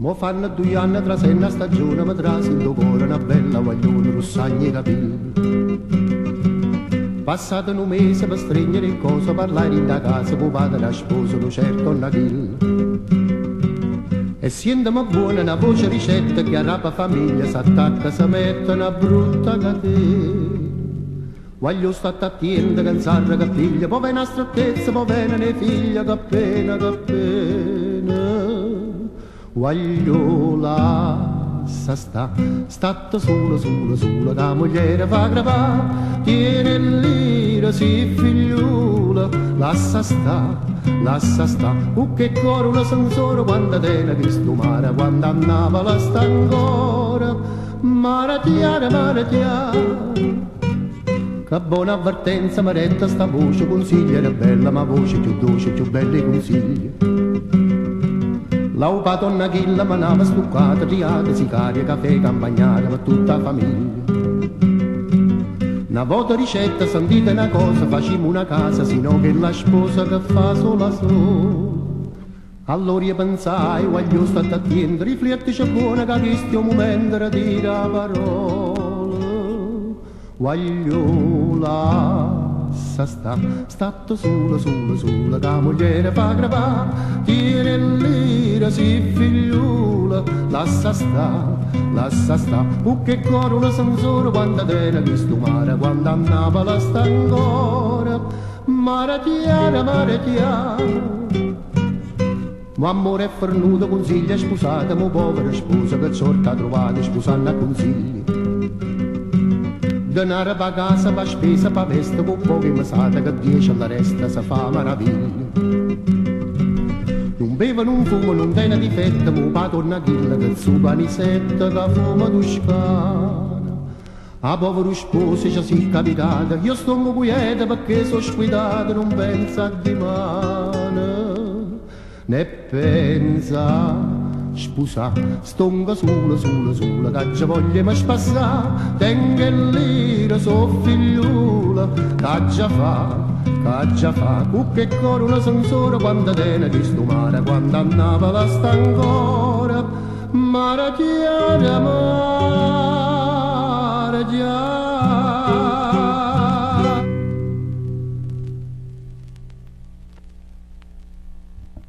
Mo fanno 2 anni tra sé una stagione, mi trasi in cuore una bella guaglione, rossagni i capelli. Passato un mese per stringere il coso, parlare in da casa, con padre la sposa, lo certo una kill. E siendomi buona una voce ricetta che arrapa famiglia, s'attacca, si mette una brutta catena. Voglio stare attenta che non sarà che figlia, poi viene a strattezza, poi viene ne figlia, che pena, che pena. Voglio sta sola, sola, sola, che la moglie fa crepare, tiene l'ira, si figliula, lascia sta, che cuore una sensore quando tiene questo mare, quando andava la sta ancora, mare chiara. Che buona avvertenza mi retta sta voce, consiglia era bella, ma voce più dolce, più bella i consigli. La donna chilla manava stuccata, riata, sicaria, caffè, campagnata per tutta la famiglia. Una volta ricetta, sentite una cosa, facciamo una casa, sino che la sposa che fa sola. Allora io pensai, voglio stare attento, rifletti c'è buona che questo momento ritira parola. Voglio stato sola, che la moglie fa crepare, tiene l'ira, si figliula, lascia sta, che cuore una sensore quando tiene questo mare, quando andava la sta ancora, mare chiara. Ma amore è fornuto, consiglia sposata, mo povera sposa che sorta trovate, sposando a consigli. Denaro pa casa, pa spesa, pa veste, con poche mesate che 10 alla resta si fa meraviglia. Non beve, non fuma, non tiene difetto, mo pa torna chilla che su panisetta che fuma toscana. A povero sposo ci si capitata, io sto quieta perché sono squitata, non pensa di mano, ne pensa. Spusa, stonga sola, che già voglia mi spassà, tenga l'ira, so figliula, che già fa, che cuore una sensore quando tiene questo mare, quando andava la sta ancora, mare chiara,